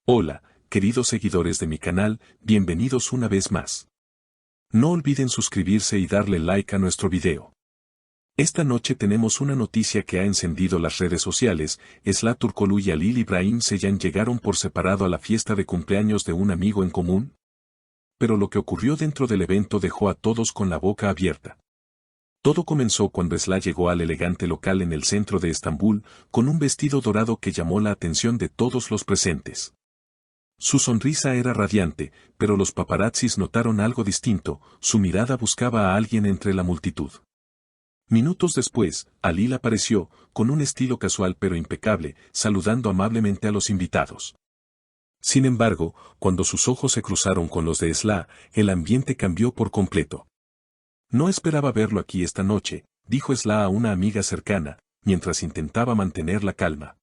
Hola, queridos seguidores de mi canal, bienvenidos una vez más. No olviden suscribirse y darle like a nuestro video. Esta noche tenemos una noticia que ha encendido las redes sociales. Esla Turkoglu y Halil İbrahim Ceylan llegaron por separado a la fiesta de cumpleaños de un amigo en común. Pero lo que ocurrió dentro del evento dejó a todos con la boca abierta. Todo comenzó cuando Esla llegó al elegante local en el centro de Estambul, con un vestido dorado que llamó la atención de todos los presentes. Su sonrisa era radiante, pero los paparazzis notaron algo distinto. Su mirada buscaba a alguien entre la multitud. Minutos después, Halil apareció, con un estilo casual pero impecable, saludando amablemente a los invitados. Sin embargo, cuando sus ojos se cruzaron con los de Esla, el ambiente cambió por completo. No esperaba verlo aquí esta noche, dijo Esla a una amiga cercana, mientras intentaba mantener la calma.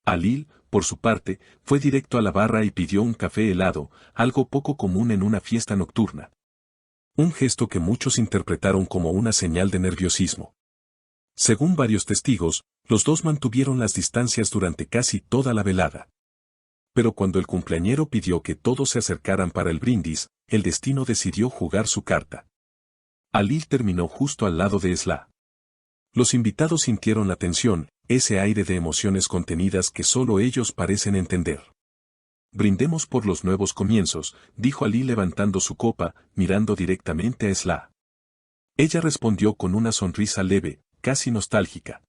Halil, por su parte, fue directo a la barra y pidió un café helado, algo poco común en una fiesta nocturna. Un gesto que muchos interpretaron como una señal de nerviosismo. Según varios testigos, los dos mantuvieron las distancias durante casi toda la velada. Pero cuando el cumpleañero pidió que todos se acercaran para el brindis, el destino decidió jugar su carta. Halil terminó justo al lado de Esla. Los invitados sintieron la tensión, ese aire de emociones contenidas que solo ellos parecen entender. Brindemos por los nuevos comienzos, dijo Halil levantando su copa, mirando directamente a Esla. Ella respondió con una sonrisa leve, casi nostálgica.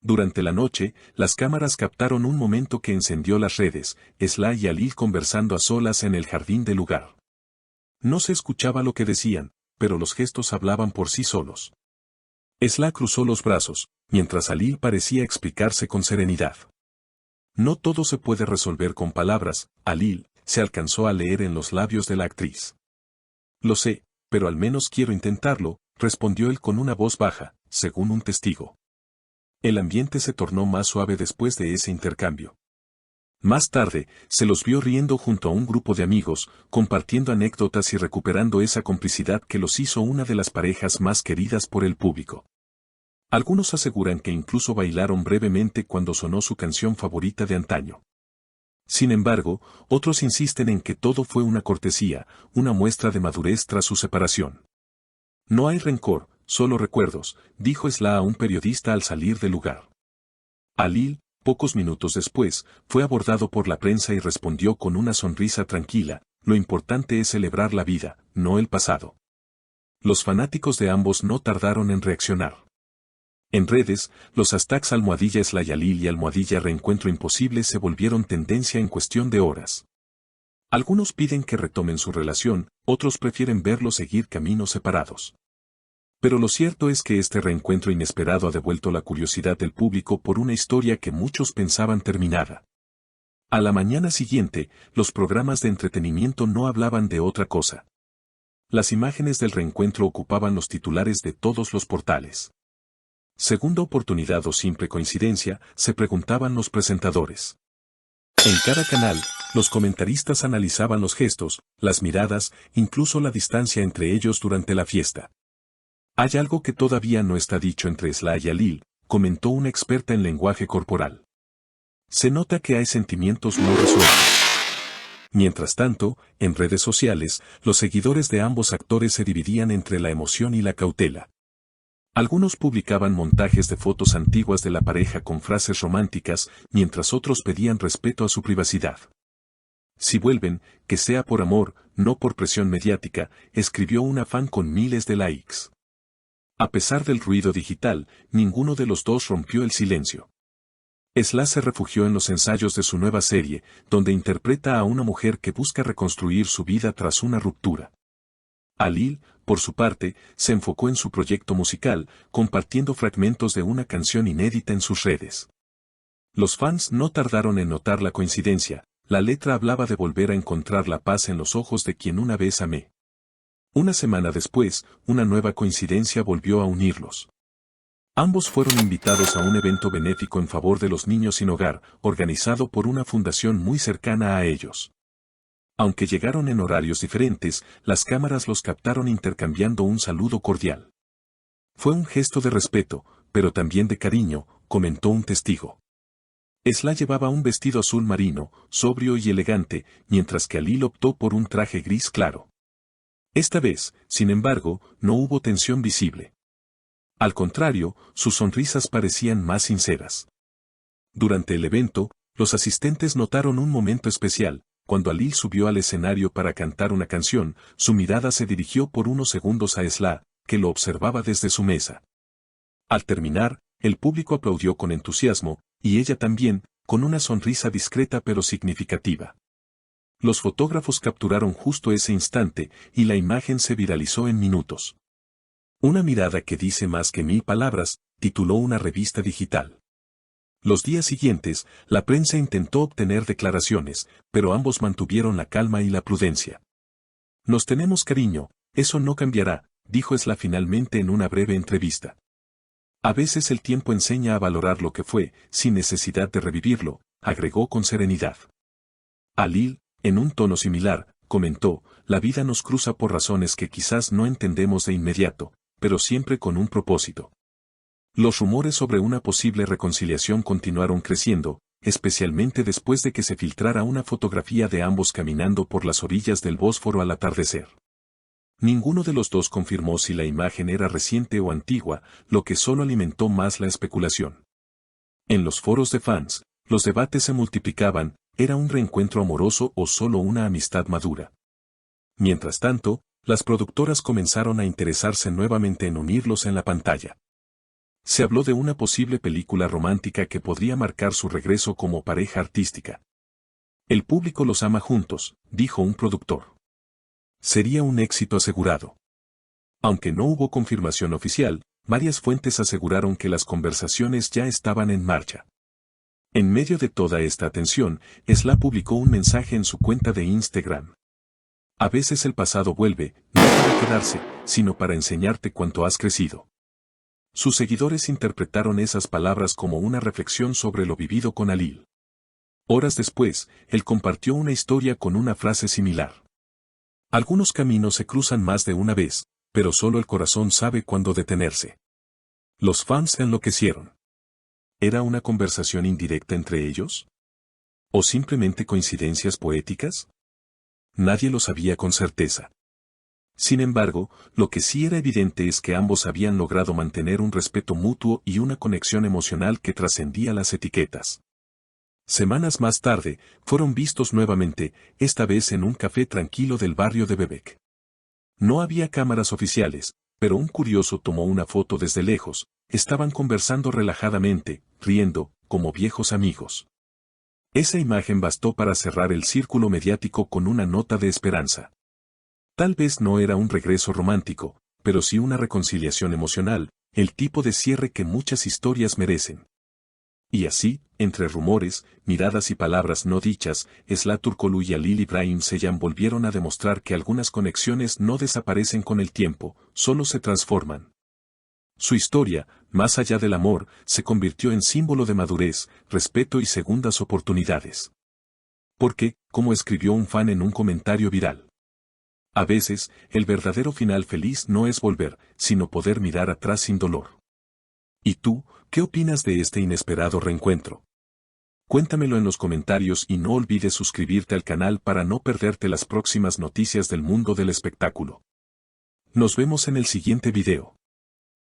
Durante la noche, las cámaras captaron un momento que encendió las redes, Esla y Halil conversando a solas en el jardín del lugar. No se escuchaba lo que decían, pero los gestos hablaban por sí solos. Esla cruzó los brazos, mientras Halil parecía explicarse con serenidad. No todo se puede resolver con palabras, Halil, se alcanzó a leer en los labios de la actriz. Lo sé, pero al menos quiero intentarlo, respondió él con una voz baja, según un testigo. El ambiente se tornó más suave después de ese intercambio. Más tarde, se los vio riendo junto a un grupo de amigos, compartiendo anécdotas y recuperando esa complicidad que los hizo una de las parejas más queridas por el público. Algunos aseguran que incluso bailaron brevemente cuando sonó su canción favorita de antaño. Sin embargo, otros insisten en que todo fue una cortesía, una muestra de madurez tras su separación. No hay rencor, solo recuerdos, dijo Esla a un periodista al salir del lugar. Halil, pocos minutos después, fue abordado por la prensa y respondió con una sonrisa tranquila: lo importante es celebrar la vida, no el pasado. Los fanáticos de ambos no tardaron en reaccionar. En redes, los hashtags #Esla y Halil y #Reencuentro Imposible se volvieron tendencia en cuestión de horas. Algunos piden que retomen su relación, otros prefieren verlos seguir caminos separados. Pero lo cierto es que este reencuentro inesperado ha devuelto la curiosidad del público por una historia que muchos pensaban terminada. A la mañana siguiente, los programas de entretenimiento no hablaban de otra cosa. Las imágenes del reencuentro ocupaban los titulares de todos los portales. Segunda oportunidad o simple coincidencia, se preguntaban los presentadores. En cada canal, los comentaristas analizaban los gestos, las miradas, incluso la distancia entre ellos durante la fiesta. Hay algo que todavía no está dicho entre Esla y Halil, comentó una experta en lenguaje corporal. Se nota que hay sentimientos no resueltos. Mientras tanto, en redes sociales, los seguidores de ambos actores se dividían entre la emoción y la cautela. Algunos publicaban montajes de fotos antiguas de la pareja con frases románticas, mientras otros pedían respeto a su privacidad. Si vuelven, que sea por amor, no por presión mediática, escribió una fan con miles de likes. A pesar del ruido digital, ninguno de los dos rompió el silencio. Esla se refugió en los ensayos de su nueva serie, donde interpreta a una mujer que busca reconstruir su vida tras una ruptura. Halil, por su parte, se enfocó en su proyecto musical, compartiendo fragmentos de una canción inédita en sus redes. Los fans no tardaron en notar la coincidencia, la letra hablaba de volver a encontrar la paz en los ojos de quien una vez amé. Una semana después, una nueva coincidencia volvió a unirlos. Ambos fueron invitados a un evento benéfico en favor de los niños sin hogar, organizado por una fundación muy cercana a ellos. Aunque llegaron en horarios diferentes, las cámaras los captaron intercambiando un saludo cordial. Fue un gesto de respeto, pero también de cariño, comentó un testigo. Esla llevaba un vestido azul marino, sobrio y elegante, mientras que Alil optó por un traje gris claro. Esta vez, sin embargo, no hubo tensión visible. Al contrario, sus sonrisas parecían más sinceras. Durante el evento, los asistentes notaron un momento especial. Cuando Alil subió al escenario para cantar una canción, su mirada se dirigió por unos segundos a Esla, que lo observaba desde su mesa. Al terminar, el público aplaudió con entusiasmo, y ella también, con una sonrisa discreta pero significativa. Los fotógrafos capturaron justo ese instante, y la imagen se viralizó en minutos. Una mirada que dice más que 1000 palabras, tituló una revista digital. Los días siguientes, la prensa intentó obtener declaraciones, pero ambos mantuvieron la calma y la prudencia. Nos tenemos cariño, eso no cambiará, dijo Esla finalmente en una breve entrevista. A veces el tiempo enseña a valorar lo que fue, sin necesidad de revivirlo, agregó con serenidad. Alil, en un tono similar, comentó, la vida nos cruza por razones que quizás no entendemos de inmediato, pero siempre con un propósito. Los rumores sobre una posible reconciliación continuaron creciendo, especialmente después de que se filtrara una fotografía de ambos caminando por las orillas del Bósforo al atardecer. Ninguno de los dos confirmó si la imagen era reciente o antigua, lo que solo alimentó más la especulación. En los foros de fans, los debates se multiplicaban, ¿era un reencuentro amoroso o solo una amistad madura? Mientras tanto, las productoras comenzaron a interesarse nuevamente en unirlos en la pantalla. Se habló de una posible película romántica que podría marcar su regreso como pareja artística. El público los ama juntos, dijo un productor. Sería un éxito asegurado. Aunque no hubo confirmación oficial, varias fuentes aseguraron que las conversaciones ya estaban en marcha. En medio de toda esta atención, Esla publicó un mensaje en su cuenta de Instagram. A veces el pasado vuelve, no para quedarse, sino para enseñarte cuánto has crecido. Sus seguidores interpretaron esas palabras como una reflexión sobre lo vivido con Alil. Horas después, él compartió una historia con una frase similar. Algunos caminos se cruzan más de una vez, pero solo el corazón sabe cuándo detenerse. Los fans enloquecieron. ¿Era una conversación indirecta entre ellos? ¿O simplemente coincidencias poéticas? Nadie lo sabía con certeza. Sin embargo, lo que sí era evidente es que ambos habían logrado mantener un respeto mutuo y una conexión emocional que trascendía las etiquetas. Semanas más tarde, fueron vistos nuevamente, esta vez en un café tranquilo del barrio de Bebek. No había cámaras oficiales, pero un curioso tomó una foto desde lejos, estaban conversando relajadamente, riendo, como viejos amigos. Esa imagen bastó para cerrar el círculo mediático con una nota de esperanza. Tal vez no era un regreso romántico, pero sí una reconciliación emocional, el tipo de cierre que muchas historias merecen. Y así, entre rumores, miradas y palabras no dichas, Esla Turkoglu y Alil Ibrahim Ceylan volvieron a demostrar que algunas conexiones no desaparecen con el tiempo, solo se transforman. Su historia, más allá del amor, se convirtió en símbolo de madurez, respeto y segundas oportunidades. Porque, como escribió un fan en un comentario viral, a veces, el verdadero final feliz no es volver, sino poder mirar atrás sin dolor. ¿Y tú, qué opinas de este inesperado reencuentro? Cuéntamelo en los comentarios y no olvides suscribirte al canal para no perderte las próximas noticias del mundo del espectáculo. Nos vemos en el siguiente video.